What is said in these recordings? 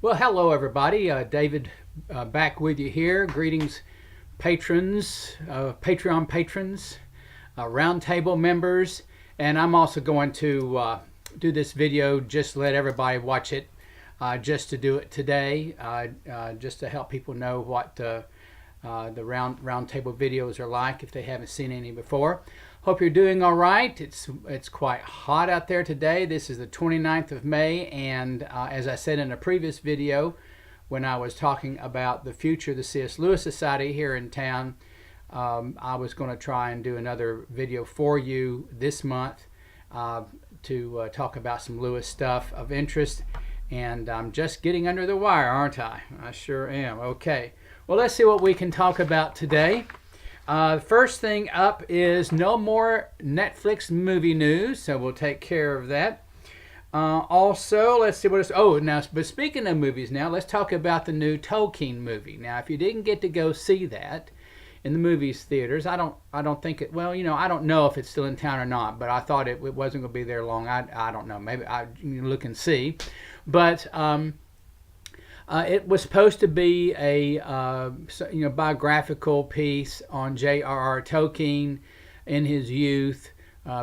Well, hello everybody. David back with you here. Greetings, patrons, Patreon patrons, roundtable members, and I'm also going to do this video just to let everybody watch it, just to do it today, just to help people know what the roundtable videos are like if they haven't seen any before. Hope you're doing all right. It's quite hot out there today. This is the 29th of May, and as I said in a previous video when I was talking about the future of the C.S. Lewis Society here in town, I was going to try and do another video for you this month to talk about some Lewis stuff of interest, and I'm just getting under the wire, aren't I? I sure am. Okay, well, let's see what we can talk about today. First thing up is no more Netflix movie news, so we'll take care of that. Also, let's see what it's, but speaking of movies now, let's talk about the new Tolkien movie. Now, if you didn't get to go see that in the movies theaters, I don't think it, well, I don't know if it's still in town or not, but I thought it wasn't going to be there long. I don't know, maybe I look and see, but it was supposed to be a biographical piece on J.R.R. Tolkien in his youth,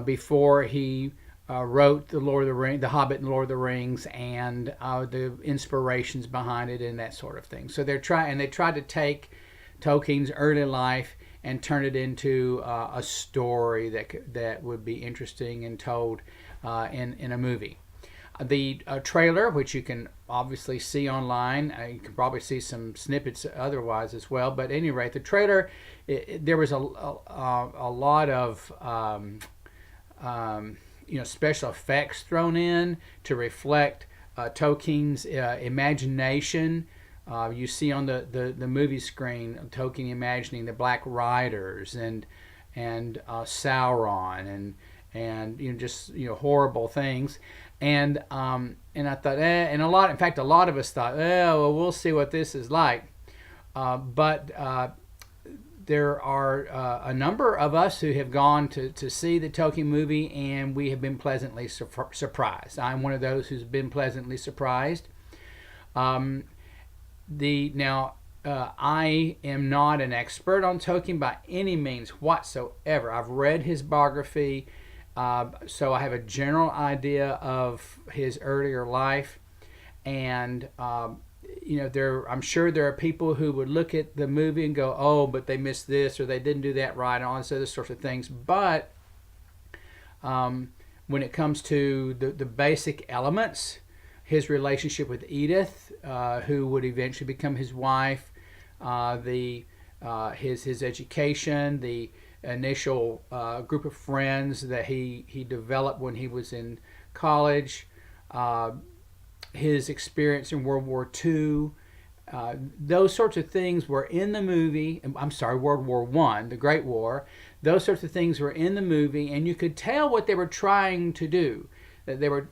before he wrote The Hobbit and Lord of the Rings, and the inspirations behind it and that sort of thing. So they tried to take Tolkien's early life and turn it into a story that would be interesting and told in a movie. The trailer, which you can obviously see online, you can probably see some snippets otherwise as well, but at any rate, the trailer, there was a lot of special effects thrown in to reflect Tolkien's imagination. You see on the movie screen Tolkien imagining the Black Riders and Sauron and just horrible things. And I thought, and a lot of us thought, well, we'll see what this is like. But there are a number of us who have gone to see the Tolkien movie, and we have been pleasantly surprised. I'm one of those who's been pleasantly surprised. I am not an expert on Tolkien by any means whatsoever. I've read his biography. So I have a general idea of his earlier life, and I'm sure there are people who would look at the movie and go, oh, but they missed this, or they didn't do that right, and all this other sorts of things. But when it comes to the basic elements, his relationship with Edith, who would eventually become his wife, his education, the initial group of friends that he developed when he was in college, his experience in World War II, those sorts of things were in the movie. World War I, the Great War. Those sorts of things were in the movie, and you could tell what they were trying to do. That they were,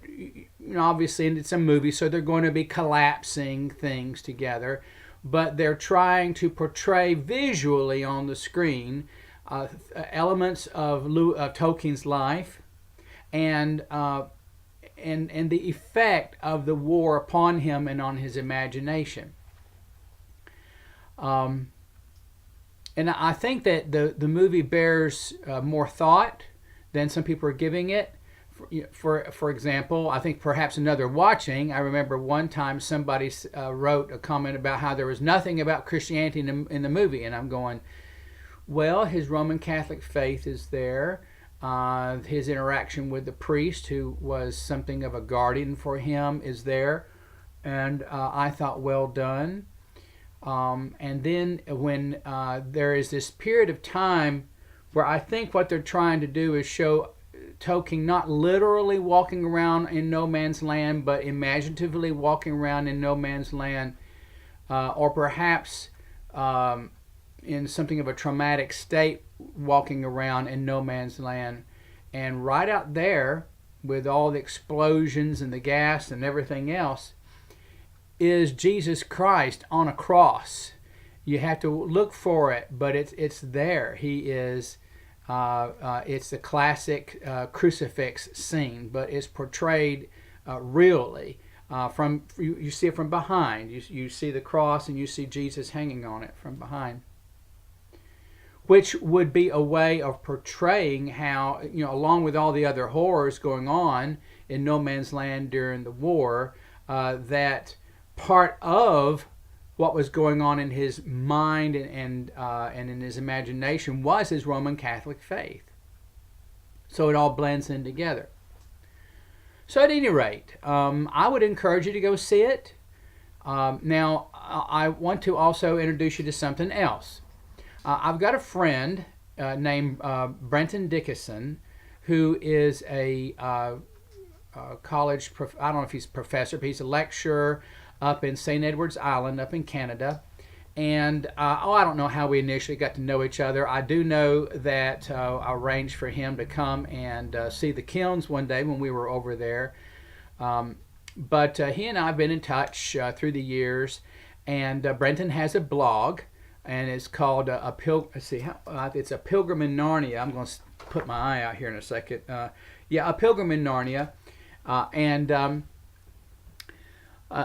obviously, it's a movie, so they're going to be collapsing things together, but they're trying to portray visually on the screen elements of Tolkien's life, and the effect of the war upon him and on his imagination. And I think that the movie bears more thought than some people are giving it. For example, I think perhaps another watching, I remember one time somebody wrote a comment about how there was nothing about Christianity in the movie, and I'm going, well, his Roman Catholic faith is there. His interaction with the priest, who was something of a guardian for him, is there. And I thought, well done. And then when there is this period of time where I think what they're trying to do is show Tolkien not literally walking around in no man's land, but imaginatively walking around in no man's land, or perhaps in something of a traumatic state, walking around in no man's land. And right out there, with all the explosions and the gas and everything else, is Jesus Christ on a cross. You have to look for it, but it's there. He is. It's the classic crucifix scene, but it's portrayed really you see it from behind. You see the cross and you see Jesus hanging on it from behind, which would be a way of portraying how, along with all the other horrors going on in no man's land during the war, that part of what was going on in his mind and in his imagination was his Roman Catholic faith. So it all blends in together. So at any rate, I would encourage you to go see it. Now, I want to also introduce you to something else. I've got a friend named Brenton Dickinson, who is a college, I don't know if he's a professor, but he's a lecturer up in St. Edward's Island up in Canada. And I don't know how we initially got to know each other. I do know that I arranged for him to come and see the kilns one day when we were over there. But he and I have been in touch through the years. And Brenton has a blog, and it's called it's a Pilgrim in Narnia. I'm going to put my eye out here in a second. A Pilgrim in Narnia.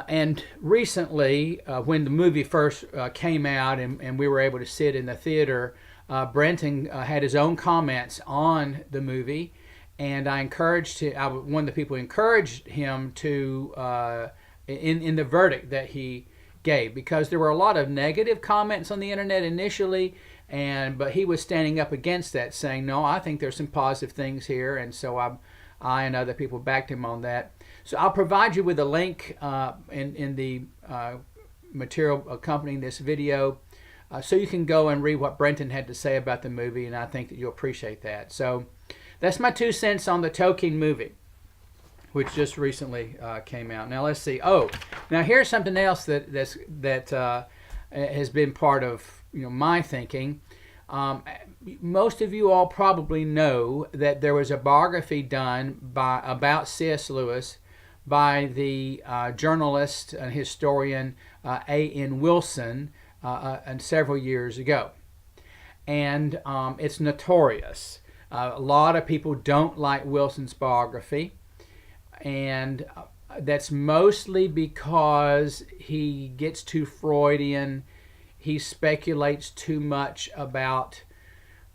And recently, when the movie first came out and we were able to see it in the theater, Brenton had his own comments on the movie, and I encouraged him. One of the people encouraged him to in the verdict that he gave, because there were a lot of negative comments on the internet initially, but he was standing up against that, saying, "No, I think there's some positive things here," and so I and other people backed him on that. So I'll provide you with a link in the material accompanying this video, so you can go and read what Brenton had to say about the movie, and I think that you'll appreciate that. So that's my 2 cents on the Tolkien movie, which just recently came out. Now let's see. Oh, now here's something else that has been part of my thinking. Most of you all probably know that there was a biography done about C.S. Lewis by the journalist and historian A.N. Wilson and several years ago. And it's notorious. A lot of people don't like Wilson's biography, and that's mostly because he gets too Freudian. He speculates too much about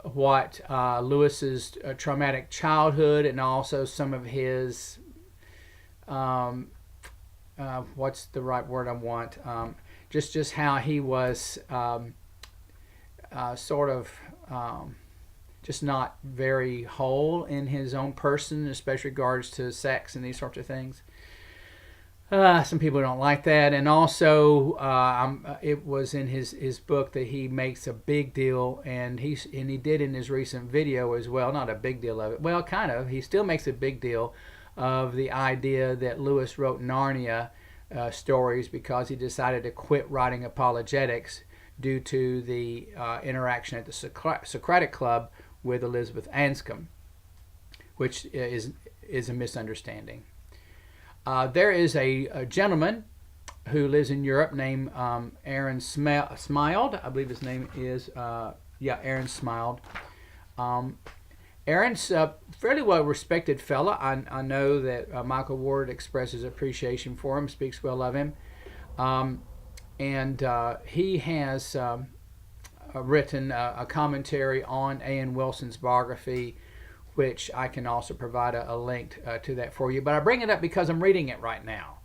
what Lewis's traumatic childhood, and also some of his what's the right word I want? Just how he was just not very whole in his own person, especially regards to sex and these sorts of things. Some people don't like that, and also it was in his book that he makes a big deal, and he did in his recent video as well. Not a big deal of it. Well, kind of. He still makes a big deal of the idea that Lewis wrote Narnia stories because he decided to quit writing apologetics due to the interaction at the Socratic Club with Elizabeth Anscombe, which is a misunderstanding. There is a gentleman who lives in Europe named Arend Smilde. I believe his name is Arend Smilde. Arend's a fairly well-respected fella. I know that Michael Ward expresses appreciation for him, speaks well of him. And he has written a commentary on A.N. Wilson's biography, which I can also provide a link to that for you. But I bring it up because I'm reading it right now.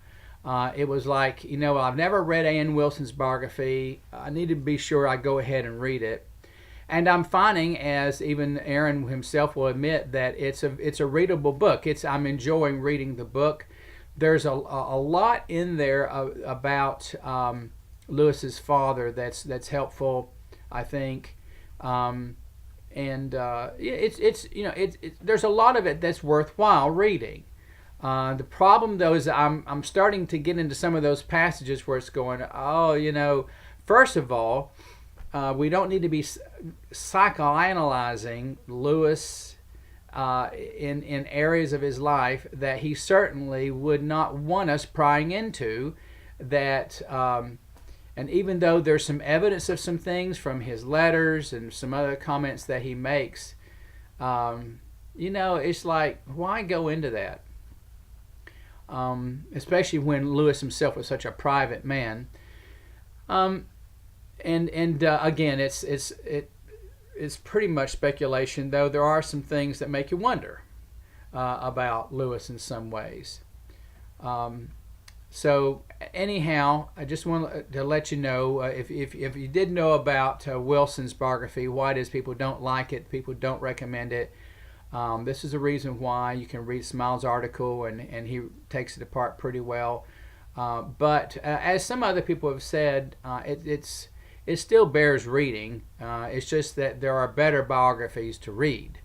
It was like, I've never read A.N. Wilson's biography. I need to be sure I go ahead and read it. And I'm finding, as even Arend himself will admit, that it's a readable book. I'm enjoying reading the book. There's a lot in there about Lewis's father that's helpful, I think. There's a lot of it that's worthwhile reading. The problem, though, is I'm starting to get into some of those passages where it's going, first of all, we don't need to be psychoanalyzing Lewis in areas of his life that he certainly would not want us prying into. That and even though there's some evidence of some things from his letters and some other comments that he makes, it's like, why go into that? especially when Lewis himself was such a private man. Again, it's pretty much speculation, though there are some things that make you wonder about Lewis in some ways. So anyhow, I just want to let you know, if you did know about Wilson's biography, why it is people don't like it, people don't recommend it. This is a reason why. You can read Smilde's article, and he takes it apart pretty well. But as some other people have said, it still bears reading. It's just that there are better biographies to read.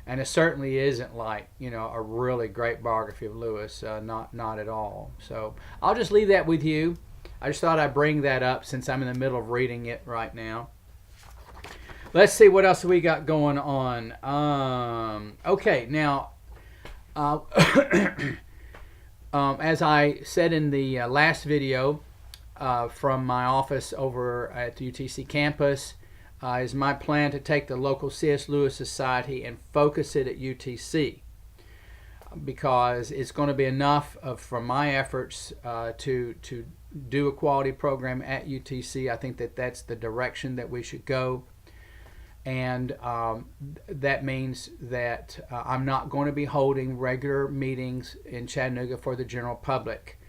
And it certainly isn't like, a really great biography of Lewis, not at all. So I'll just leave that with you. I just thought I'd bring that up since I'm in the middle of reading it right now. Let's see what else we got going on. Okay, now, as I said in the last video from my office over at the UTC campus, is my plan to take the local C.S. Lewis Society and focus it at UTC, because it's going to be enough from my efforts to do a quality program at UTC. I think that's the direction that we should go, and that means that I'm not going to be holding regular meetings in Chattanooga for the general public.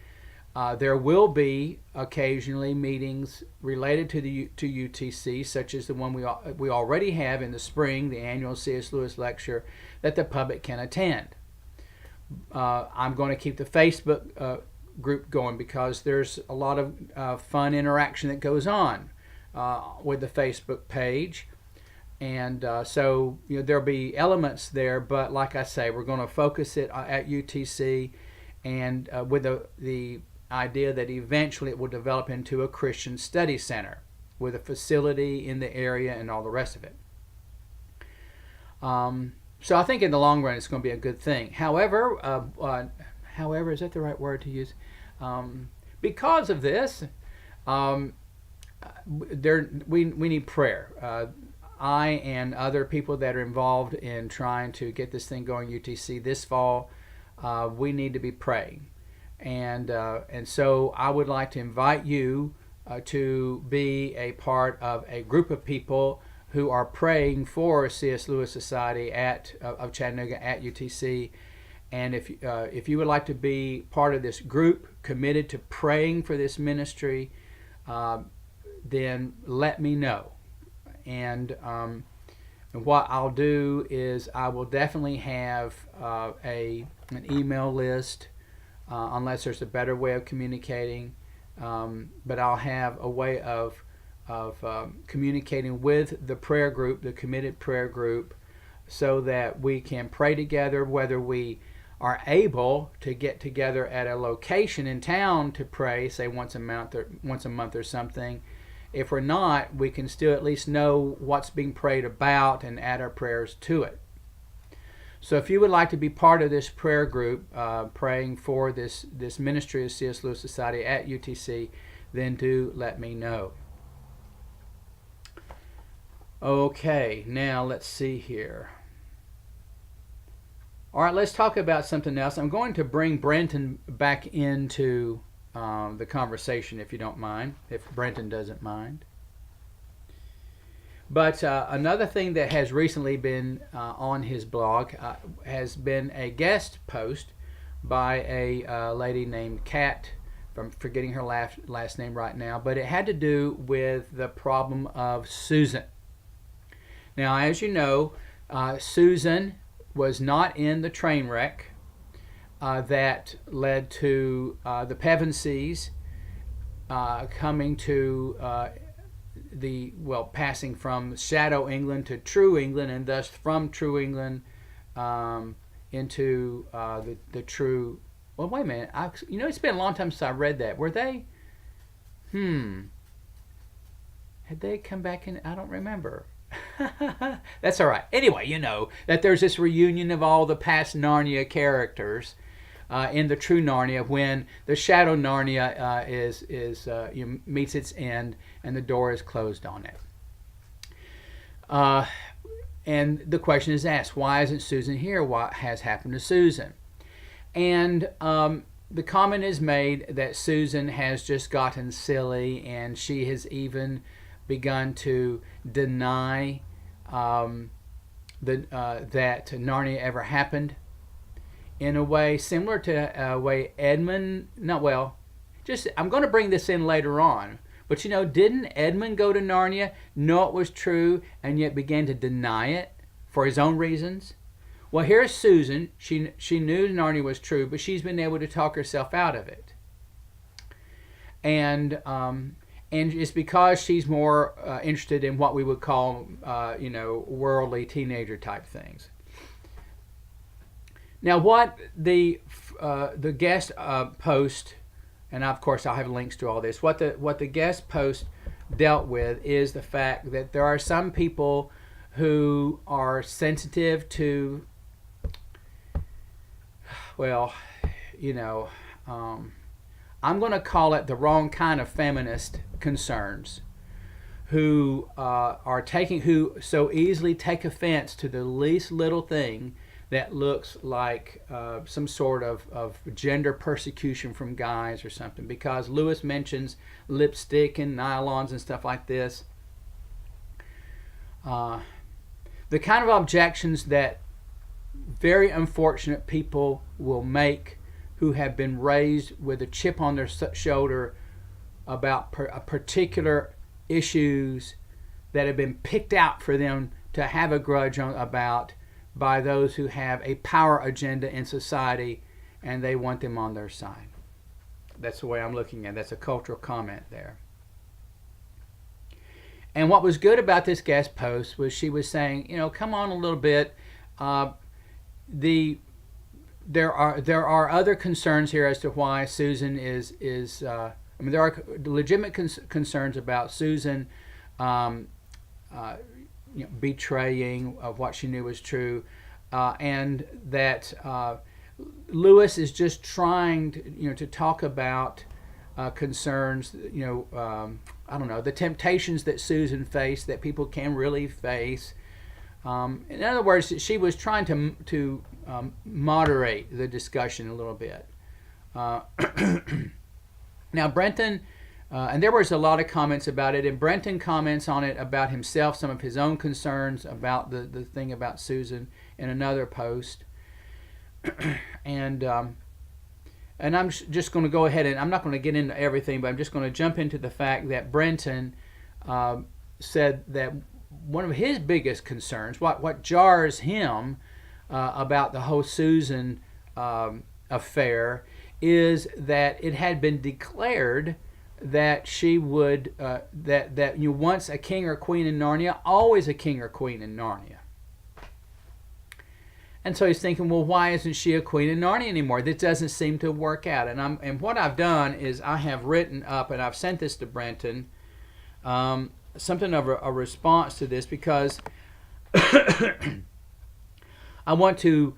There will be occasionally meetings related to UTC, such as the one we already have in the spring, the annual C.S. Lewis lecture, that the public can attend. I'm going to keep the Facebook group going, because there's a lot of fun interaction that goes on with the Facebook page. And so there'll be elements there, but like I say, we're going to focus it at UTC, and with the idea that eventually it will develop into a Christian study center with a facility in the area and all the rest of it. So I think in the long run it's going to be a good thing. However, is that the right word to use? Because of this, we need prayer. I and other people that are involved in trying to get this thing going UTC this fall, we need to be praying. And so I would like to invite you to be a part of a group of people who are praying for C.S. Lewis Society of Chattanooga at UTC. And if you would like to be part of this group committed to praying for this ministry, then let me know. And what I'll do is I will definitely have an email list, unless there's a better way of communicating. But I'll have a way of communicating with the prayer group, the committed prayer group, so that we can pray together, whether we are able to get together at a location in town to pray, say once a month or something. If we're not, we can still at least know what's being prayed about and add our prayers to it. So if you would like to be part of this prayer group, praying for this ministry of C.S. Lewis Society at UTC, then do let me know. Okay, now let's see here. All right, let's talk about something else. I'm going to bring Brenton back into the conversation, if you don't mind, if Brenton doesn't mind. But another thing that has recently been on his blog has been a guest post by a lady named Kat. I'm forgetting her last name right now, but it had to do with the problem of Susan. Now, as you know, Susan was not in the train wreck that led to the Pevensies coming to passing from Shadow England to True England, and thus from True England into the True. Well, wait a minute. It's been a long time since I read that. Were they? Had they come back in? I don't remember. That's all right. Anyway, that there's this reunion of all the past Narnia characters in the True Narnia, when the Shadow Narnia meets its end and the door is closed on it. And the question is asked: why isn't Susan here? What has happened to Susan? And the comment is made that Susan has just gotten silly, and she has even begun to deny that Narnia ever happened, in a way similar to a way Edmund, not well, just, I'm going to bring this in later on, but didn't Edmund go to Narnia, know it was true, and yet began to deny it for his own reasons? Well, here's Susan. She knew Narnia was true, but she's been able to talk herself out of it. And it's because she's more interested in what we would call, worldly teenager type things. Now, what the guest post, and of course I'll have links to all this. What the guest post dealt with is the fact that there are some people who are sensitive to, well, I'm going to call it the wrong kind of feminist concerns, who so easily take offense to the least little thing that looks like some sort of gender persecution from guys or something, because Lewis mentions lipstick and nylons and stuff like this. The kind of objections that very unfortunate people will make who have been raised with a chip on their shoulder about particular issues that have been picked out for them to have a grudge about by those who have a power agenda in society, and they want them on their side. That's the way I'm looking at it. That's a cultural comment there. And what was good about this guest post was she was saying, come on a little bit. There are other concerns here as to why Susan is there are legitimate concerns about Susan betraying of what she knew was true, and that Lewis is just trying to talk about concerns, I don't know, the temptations that Susan faced that people can really face. In other words, she was trying to moderate the discussion a little bit. Now, Brenton, and there was a lot of comments about it, and Brenton comments on it about himself, some of his own concerns about the thing about Susan in another post. And I'm just going to go ahead, and I'm not going to get into everything, but I'm just going to jump into the fact that Brenton said that one of his biggest concerns, what jars him about the whole Susan affair, is that it had been declared that she would that once a king or queen in Narnia, always a king or queen in Narnia. And so he's thinking, well, why isn't she a queen in Narnia anymore? This doesn't seem to work out. And what I've done is I have written up, and I've sent this to Brenton, something of a response to this, because I want to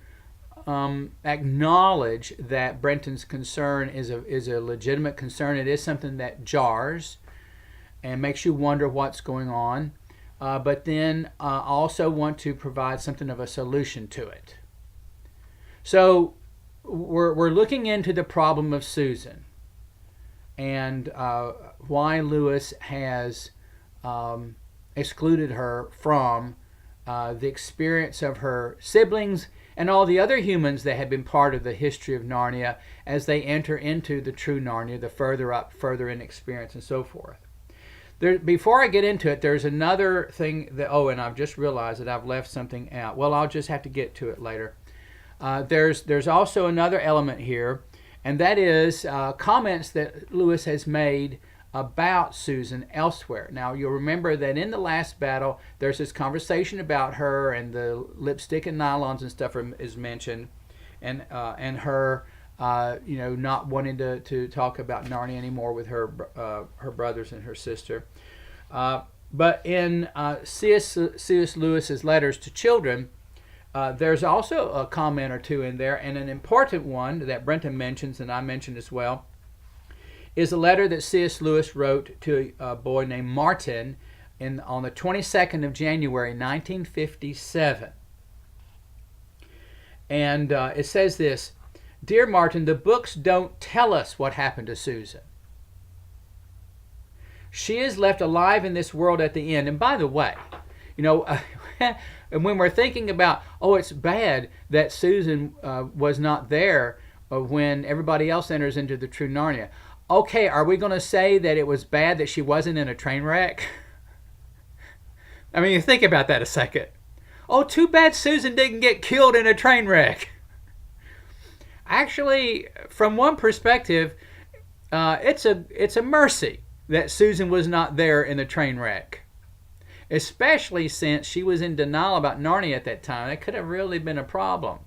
acknowledge that Brenton's concern is a legitimate concern. It is something that jars and makes you wonder what's going on, but then also want to provide something of a solution to it. So we're looking into the problem of Susan and why Lewis has excluded her from the experience of her siblings and all the other humans that have been part of the history of Narnia as they enter into the true Narnia, the further up, further in experience, and so forth. Before I get into it, there's another thing that, and I've just realized that I've left something out. Well, I'll just have to get to it later. There's also another element here, and that is comments that Lewis has made about Susan elsewhere. Now, you'll remember that in the last battle, there's this conversation about her, and the lipstick and nylons and stuff is mentioned, and her, not wanting to talk about Narnia anymore with her brothers and her sister. But in C.S. Lewis's letters to children, there's also a comment or two in there, and an important one that Brenton mentions and I mentioned as well is a letter that C.S. Lewis wrote to a boy named Martin on the 22nd of January, 1957. And it says this: Dear Martin, the books don't tell us what happened to Susan. She is left alive in this world at the end. And by the way, and when we're thinking about, oh, it's bad that Susan was not there when everybody else enters into the true Narnia. Okay, are we going to say that it was bad that she wasn't in a train wreck? I mean, you think about that a second. Oh, too bad Susan didn't get killed in a train wreck. Actually, from one perspective, it's a mercy that Susan was not there in the train wreck. Especially since she was in denial about Narnia at that time. That could have really been a problem.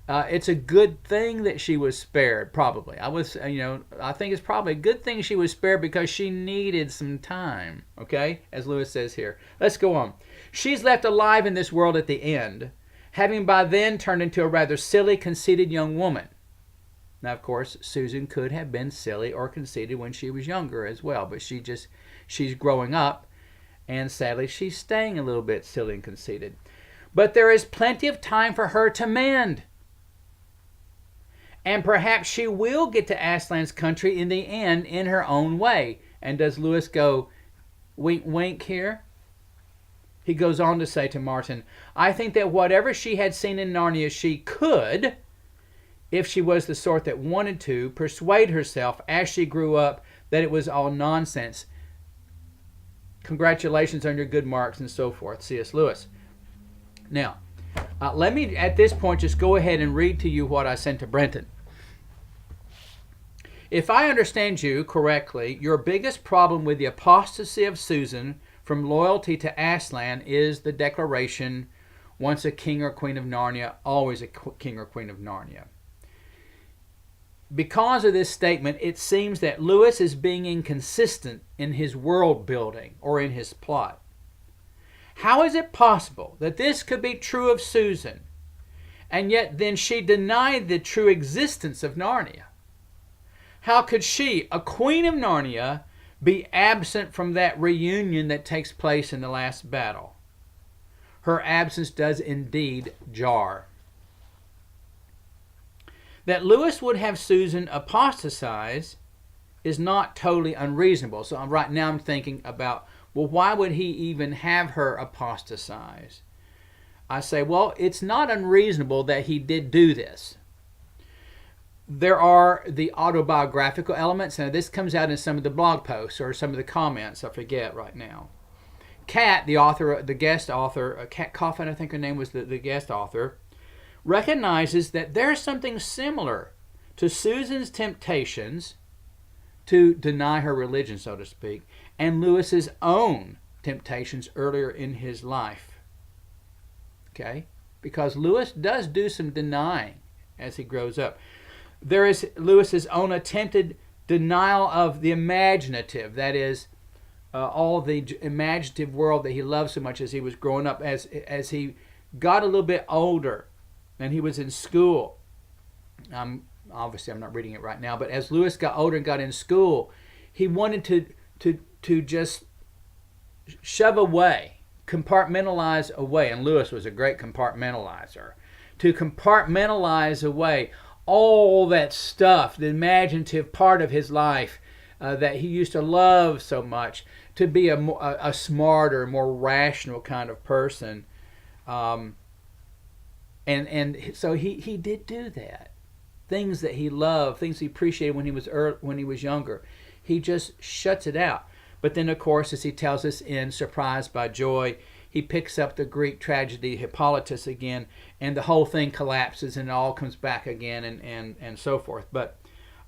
It's a good thing that she was spared, probably. I think it's probably a good thing she was spared because she needed some time, okay? As Lewis says here. Let's go on. She's left alive in this world at the end, having by then turned into a rather silly, conceited young woman. Now, of course, Susan could have been silly or conceited when she was younger as well, but she's growing up, and sadly, she's staying a little bit silly and conceited. But there is plenty of time for her to mend. And perhaps she will get to Aslan's country in the end in her own way. And does Lewis go wink wink here? He goes on to say to Martin, I think that whatever she had seen in Narnia, she could, if she was the sort that wanted to, persuade herself as she grew up that it was all nonsense. Congratulations on your good marks and so forth, C.S. Lewis. Now, let me at this point just go ahead and read to you what I sent to Brenton. If I understand you correctly, your biggest problem with the apostasy of Susan from loyalty to Aslan is the declaration, once a king or queen of Narnia, always a king or queen of Narnia. Because of this statement, it seems that Lewis is being inconsistent in his world building or in his plot. How is it possible that this could be true of Susan, and yet then she denied the true existence of Narnia? How could she, a queen of Narnia, be absent from that reunion that takes place in the last battle? Her absence does indeed jar. That Lewis would have Susan apostatize is not totally unreasonable. So right now I'm thinking about, well, why would he even have her apostatize? I say, well, it's not unreasonable that he did do this. There are the autobiographical elements. Now, this comes out in some of the blog posts or some of the comments. I forget right now. Kat, the author, the guest author, Kat Coffin, I think her name was the guest author, recognizes that there's something similar to Susan's temptations to deny her religion, so to speak, and Lewis's own temptations earlier in his life. Okay? Because Lewis does do some denying as he grows up. There is Lewis's own attempted denial of the imaginative, that is, all the imaginative world that he loved so much as he was growing up. As he got a little bit older and he was in school, obviously I'm not reading it right now, but as Lewis got older and got in school, he wanted to just shove away, compartmentalize away, and Lewis was a great compartmentalizer, to compartmentalize away all that stuff, the imaginative part of his life that he used to love so much, to be a smarter, more rational kind of person. And so he did do that. Things that he loved, things he appreciated when he was younger, he just shuts it out. But then, of course, as he tells us in Surprised by Joy, he picks up the Greek tragedy Hippolytus again, and the whole thing collapses and it all comes back again, and so forth. But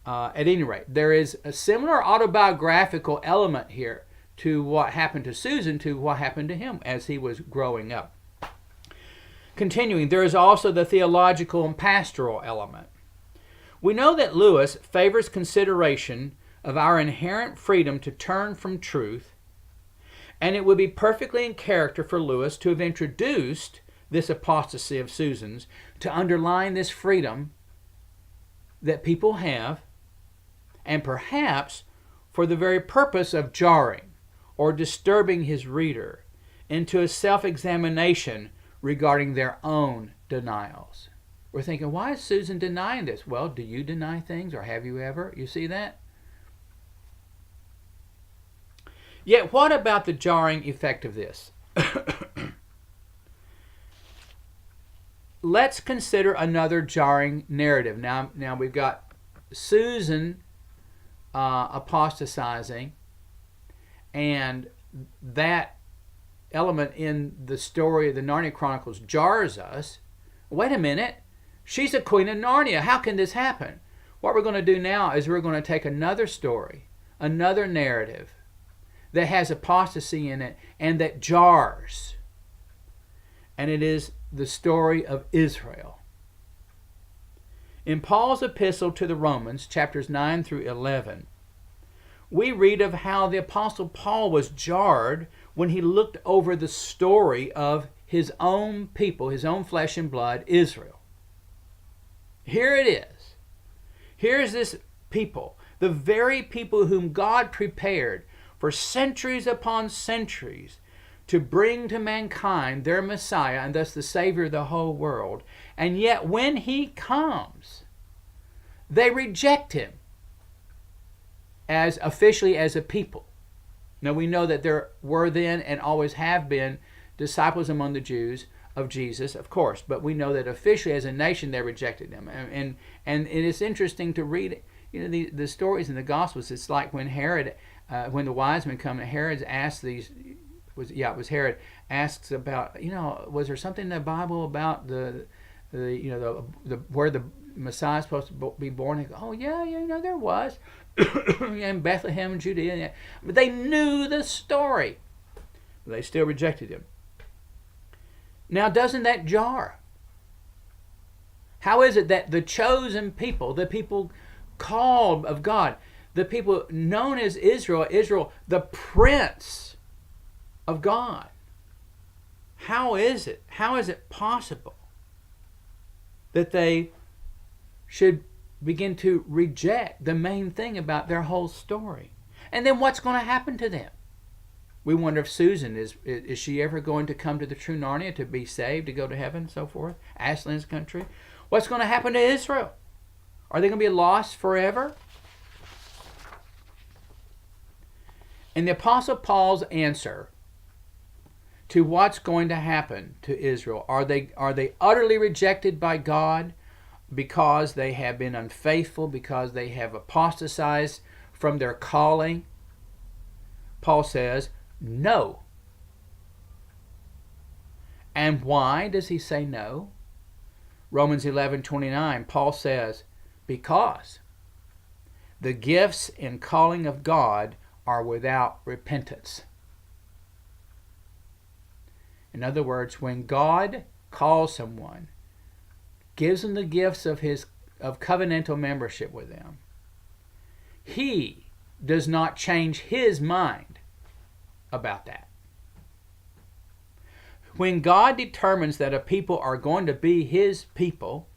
at any rate, there is a similar autobiographical element here to what happened to Susan, to what happened to him as he was growing up. Continuing, there is also the theological and pastoral element. We know that Lewis favors consideration of our inherent freedom to turn from truth, and it would be perfectly in character for Lewis to have introduced this apostasy of Susan's to underline this freedom that people have, and perhaps for the very purpose of jarring or disturbing his reader into a self-examination regarding their own denials. We're thinking, why is Susan denying this? Well, do you deny things, or have you ever? You see that? Yet what about the jarring effect of this? Let's consider another jarring narrative. Now we've got Susan apostatizing, and that element in the story of the Narnia Chronicles jars us. Wait a minute, she's a queen of Narnia. How can this happen? What we're going to do now is we're going to take another story, another narrative that has apostasy in it and that jars. And it is the story of Israel. In Paul's epistle to the Romans, chapters 9 through 11, we read of how the Apostle Paul was jarred when he looked over the story of his own people, his own flesh and blood, Israel. Here it is. Here's this people, the very people whom God prepared for centuries upon centuries to bring to mankind their Messiah and thus the Savior of the whole world. And yet when he comes, they reject him as officially as a people. Now we know that there were then and always have been disciples among the Jews of Jesus, of course, but we know that officially as a nation they rejected him. And it is interesting to read, the stories in the Gospels. It's like when Herod, when the wise men come, and Herod asks these. It was Herod asks about, was there something in the Bible about the where the Messiah is supposed to be born? And go, oh yeah, there was, in Bethlehem, Judea. But they knew the story, but they still rejected him. Now, doesn't that jar? How is it that the chosen people, the people called of God, the people known as Israel, the prince of God, how is it possible that they should begin to reject the main thing about their whole story? And then what's going to happen to them? We wonder if Susan, is she ever going to come to the true Narnia to be saved, to go to heaven, and so forth? Aslan's country. What's going to happen to Israel? Are they going to be lost forever? And the Apostle Paul's answer to what's going to happen to Israel, are they utterly rejected by God because they have been unfaithful, because they have apostatized from their calling? Paul says, no. And why does he say no? Romans 11:29, Paul says, because the gifts and calling of God are without repentance. In other words, when God calls someone, gives them the gifts of covenantal membership with them, he does not change his mind about that. When God determines that a people are going to be his people,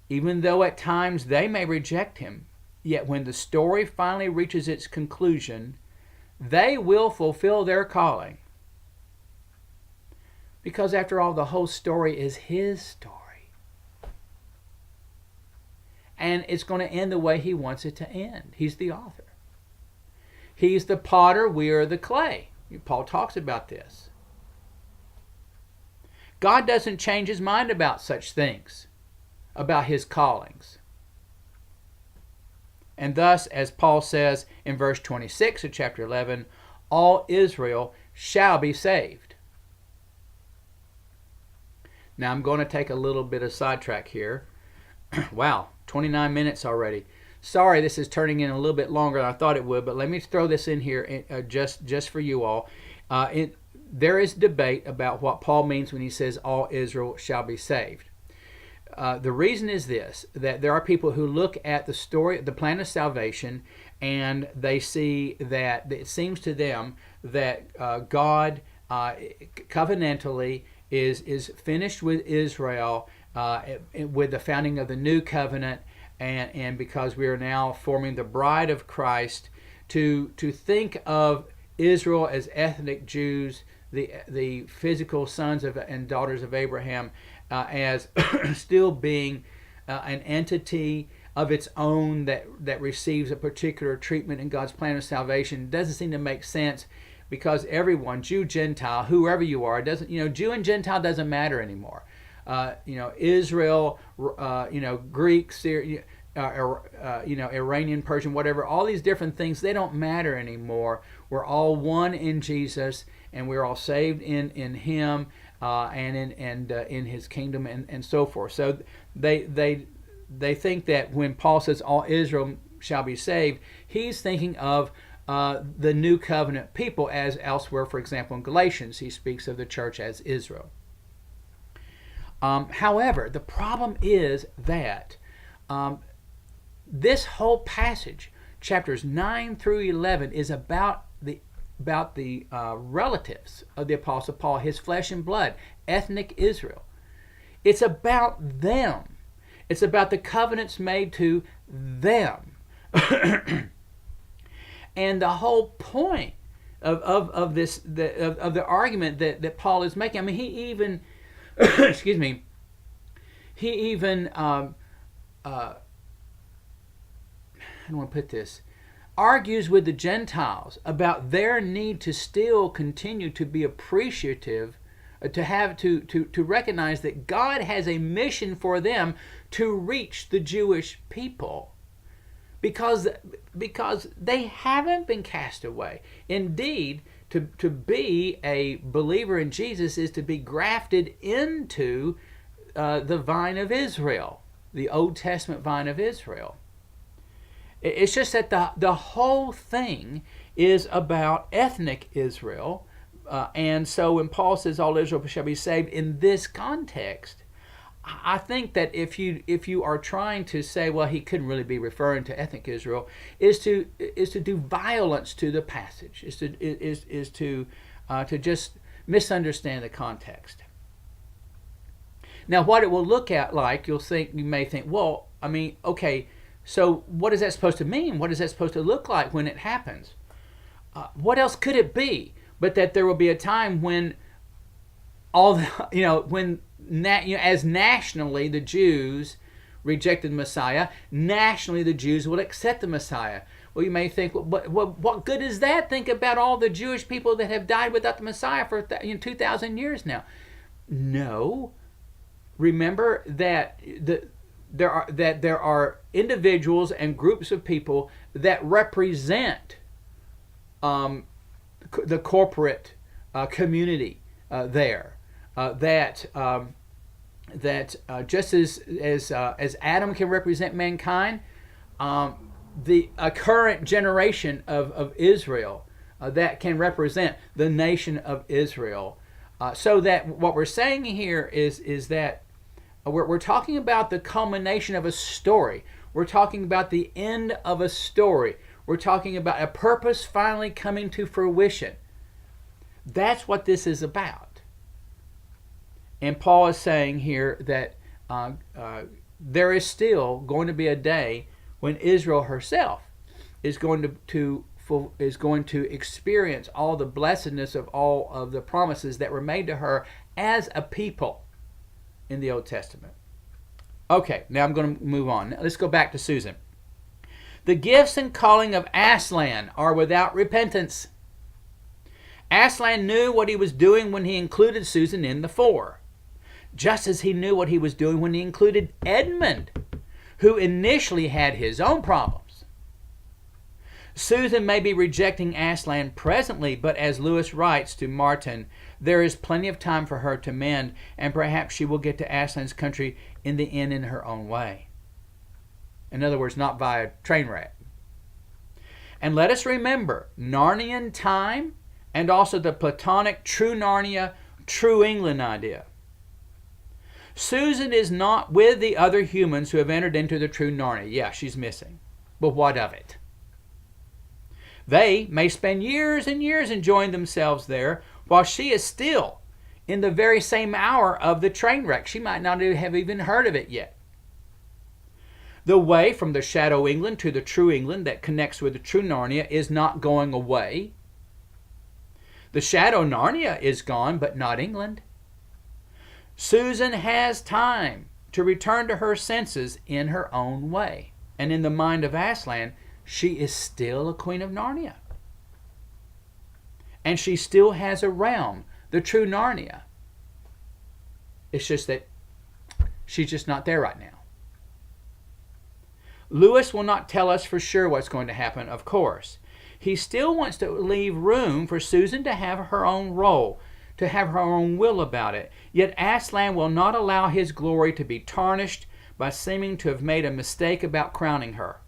even though at times they may reject him, yet when the story finally reaches its conclusion, they will fulfill their calling. Because after all, the whole story is his story. And it's going to end the way he wants it to end. He's the author. He's the potter, we are the clay. Paul talks about this. God doesn't change his mind about such things, about his callings. And thus, as Paul says in verse 26 of chapter 11, all Israel shall be saved. Now I'm going to take a little bit of sidetrack here. Wow, 29 minutes already. Sorry, this is turning in a little bit longer than I thought it would, but let me throw this in here just for you all. There is debate about what Paul means when he says all Israel shall be saved. The reason is this, that there are people who look at the story, the plan of salvation, and they see that it seems to them that God covenantally is finished with Israel with the founding of the new covenant, and because we are now forming the bride of Christ, to think of Israel as ethnic Jews, the physical sons of and daughters of Abraham, as still being an entity of its own that receives a particular treatment in God's plan of salvation doesn't seem to make sense, because everyone, Jew, Gentile, whoever you are, doesn't, Jew and Gentile doesn't matter anymore. Israel, Greek, Syria, Iranian, Persian, whatever, all these different things, they don't matter anymore. We're all one in Jesus, and we're all saved in Him, and in His kingdom, and so forth. So they think that when Paul says all Israel shall be saved, he's thinking of the new covenant people, as elsewhere, for example, in Galatians, he speaks of the church as Israel. However, the problem is that this whole passage, chapters 9 through 11, is about the relatives of the Apostle Paul, his flesh and blood, ethnic Israel. It's about them. It's about the covenants made to them. And the whole point of the argument that Paul is making, I mean, he even excuse me, he even how do I put this? Argues with the Gentiles about their need to still continue to be appreciative, to recognize that God has a mission for them to reach the Jewish people, because they haven't been cast away. Indeed, to be a believer in Jesus is to be grafted into the vine of Israel, the Old Testament vine of Israel. It's just that the whole thing is about ethnic Israel. And so when Paul says all Israel shall be saved in this context, I think that if you are trying to say, well, he couldn't really be referring to ethnic Israel, is to do violence to the passage, is to just misunderstand the context. Now, what it will look at like, you may think, well, I mean, okay, so what is that supposed to mean? What is that supposed to look like when it happens? What else could it be but that there will be a time when as nationally the Jews rejected the Messiah, nationally the Jews will accept the Messiah. Well, you may think, what good is that? Think about all the Jewish people that have died without the Messiah for 2,000 years now. No. Remember that there are individuals and groups of people that represent the corporate community there. That just as Adam can represent mankind, the current generation of Israel that can represent the nation of Israel. So that what we're saying here is that we're talking about the culmination of a story. We're talking about the end of a story. We're talking about a purpose finally coming to fruition. That's what this is about. And Paul is saying here that there is still going to be a day when Israel herself is going to experience all the blessedness of all of the promises that were made to her as a people in the Old Testament. Okay, now I'm going to move on. Now let's go back to Susan. The gifts and calling of Aslan are without repentance. Aslan knew what he was doing when he included Susan in the four, just as he knew what he was doing when he included Edmund, who initially had his own problems. Susan may be rejecting Aslan presently, but as Lewis writes to Martin, there is plenty of time for her to mend, and perhaps she will get to Aslan's country in the end in her own way. In other words, not via train wreck. And let us remember Narnian time and also the Platonic true Narnia, true England idea. Susan is not with the other humans who have entered into the true Narnia. Yeah, she's missing. But what of it? They may spend years and years enjoying themselves there, while she is still in the very same hour of the train wreck. She might not have even heard of it yet. The way from the shadow England to the true England that connects with the true Narnia is not going away. The shadow Narnia is gone, but not England. Susan has time to return to her senses in her own way. And in the mind of Aslan, she is still a queen of Narnia. And she still has a realm, the true Narnia. It's just that she's just not there right now. Lewis will not tell us for sure what's going to happen, of course. He still wants to leave room for Susan to have her own role, to have her own will about it. Yet Aslan will not allow his glory to be tarnished by seeming to have made a mistake about crowning her.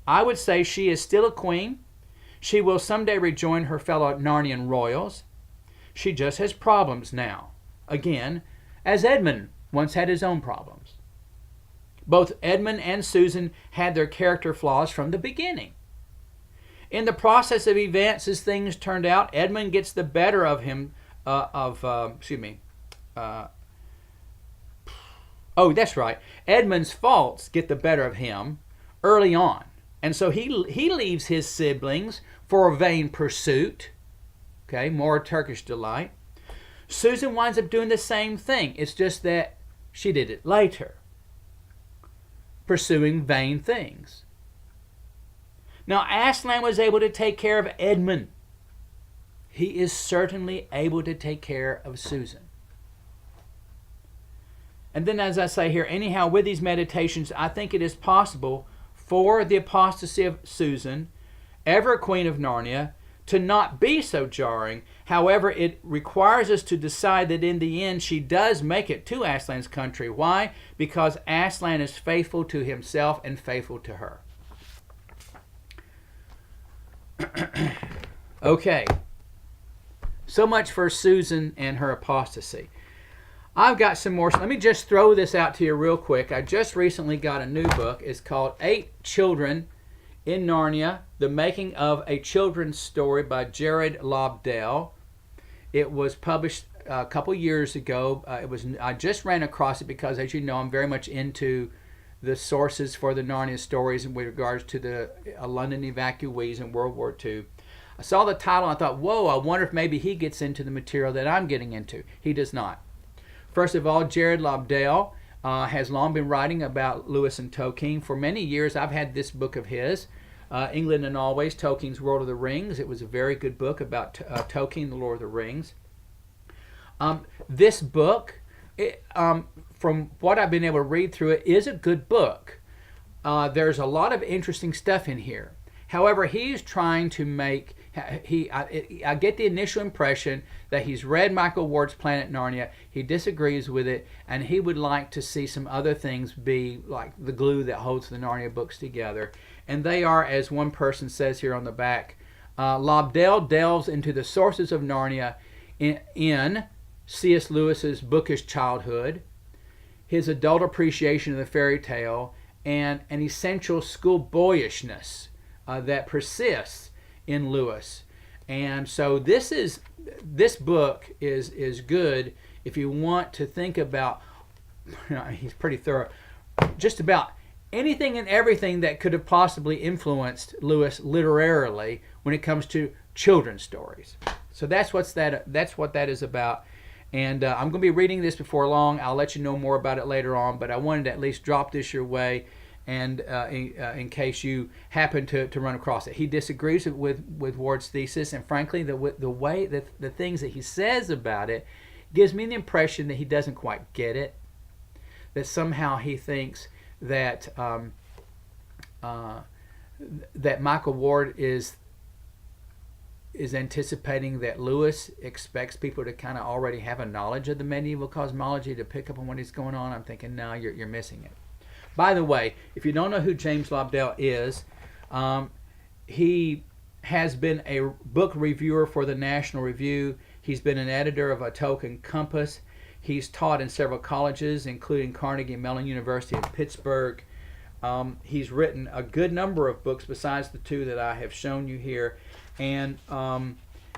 I would say she is still a queen. She will someday rejoin her fellow Narnian royals. She just has problems now. Again, as Edmund once had his own problems. Both Edmund and Susan had their character flaws from the beginning. In the process of events, as things turned out, Edmund gets the better of him. That's right. Edmund's faults get the better of him early on, and so he leaves his siblings for a vain pursuit. Okay, more Turkish delight. Susan winds up doing the same thing. It's just that she did it later, pursuing vain things. Now, Aslan was able to take care of Edmund. He is certainly able to take care of Susan. And then, as I say here, anyhow, with these meditations, I think it is possible for the apostasy of Susan, ever Queen of Narnia, to not be so jarring. However, it requires us to decide that in the end she does make it to Aslan's country. Why? Because Aslan is faithful to himself and faithful to her. Okay. So much for Susan and her apostasy. I've got some more. Let me just throw this out to you real quick. I just recently got a new book. It's called 8 Children in Narnia, The Making of a Children's Story by Jared Lobdell. It was published a couple years ago. I just ran across it because, as you know, I'm very much into the sources for the Narnia stories in regards to the London evacuees in World War II. I saw the title and I thought, whoa, I wonder if maybe he gets into the material that I'm getting into. He does not. First of all, Jared Lobdell has long been writing about Lewis and Tolkien. For many years, I've had this book of his, England and Always, Tolkien's World of the Rings. It was a very good book about Tolkien, the Lord of the Rings. This book, from what I've been able to read through it, is a good book. There's a lot of interesting stuff in here. However, he's trying to make, I get the initial impression that he's read Michael Ward's Planet Narnia, he disagrees with it, and he would like to see some other things be like the glue that holds the Narnia books together. And they are, as one person says here on the back, Lobdell delves into the sources of Narnia in C.S. Lewis's bookish childhood, his adult appreciation of the fairy tale, and an essential schoolboyishness that persists in Lewis. And so this book is good if you want to think about, he's pretty thorough, just about anything and everything that could have possibly influenced Lewis literarily when it comes to children's stories. So that's what that is about. And I'm going to be reading this before long. I'll let you know more about it later on, but I wanted to at least drop this your way, and in case you happen to run across it. He disagrees with Ward's thesis, and frankly, the way that the things that he says about it gives me the impression that he doesn't quite get it, that somehow he thinks that that Michael Ward is anticipating that Lewis expects people to kind of already have a knowledge of the medieval cosmology to pick up on what is going on. I'm thinking, no, you're missing it. By the way, if you don't know who James Lobdell is, he has been a book reviewer for the National Review. He's been an editor of a Tolkien Compass. He's taught in several colleges, including Carnegie Mellon University in Pittsburgh. He's written a good number of books besides the 2 that I have shown you here. And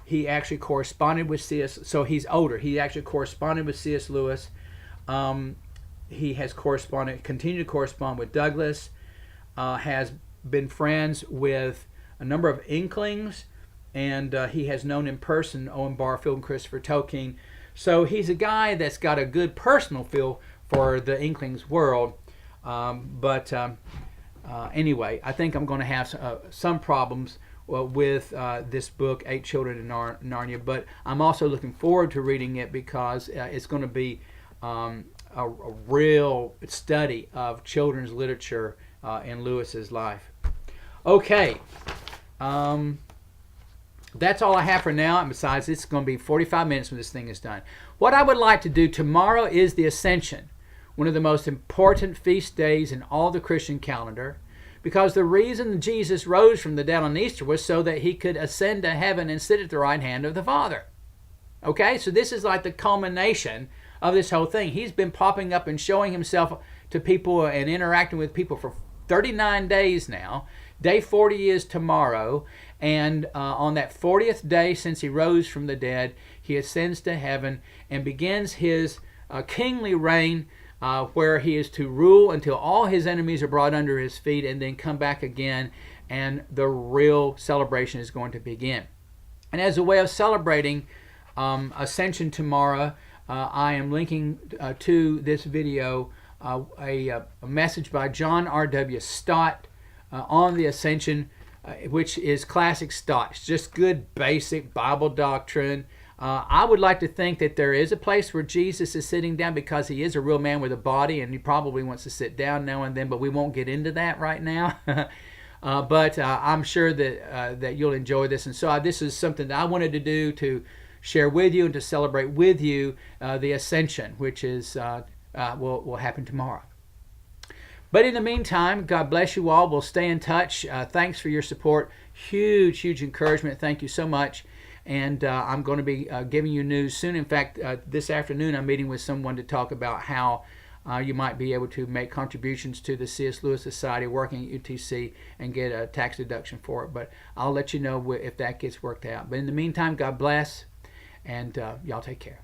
he actually corresponded with C.S. So he's older. He actually corresponded with C.S. Lewis. He has continued to correspond with Douglas, has been friends with a number of Inklings, and he has known in person Owen Barfield and Christopher Tolkien. So he's a guy that's got a good personal feel for the Inklings world. Anyway, I think I'm going to have some problems with this book, Eight Children in Narnia, but I'm also looking forward to reading it because it's going to be a real study of children's literature in Lewis's life. Okay, that's all I have for now, and besides, it's going to be 45 minutes when this thing is done. What I would like to do tomorrow is the Ascension, one of the most important feast days in all the Christian calendar, because the reason Jesus rose from the dead on Easter was so that he could ascend to heaven and sit at the right hand of the Father. Okay, so this is like the culmination of this whole thing. He's been popping up and showing himself to people and interacting with people for 39 days now. Day 40 is tomorrow, and on that 40th day since he rose from the dead, he ascends to heaven and begins his kingly reign, where he is to rule until all his enemies are brought under his feet, and then come back again, and the real celebration is going to begin. And as a way of celebrating Ascension tomorrow, I am linking to this video a message by John R.W. Stott on the Ascension, which is classic Stott. It's just good basic Bible doctrine. I would like to think that there is a place where Jesus is sitting down, because he is a real man with a body, and he probably wants to sit down now and then, but we won't get into that right now. But I'm sure that you'll enjoy this. And so this is something that I wanted to do to share with you and to celebrate with you the Ascension, which is will happen tomorrow. But in the meantime, God bless you all. We'll stay in touch. Thanks for your support. Huge, huge encouragement. Thank you so much. And I'm going to be giving you news soon. In fact, this afternoon I'm meeting with someone to talk about how you might be able to make contributions to the C.S. Lewis Society working at UTC and get a tax deduction for it. But I'll let you know if that gets worked out. But in the meantime, God bless, and y'all take care.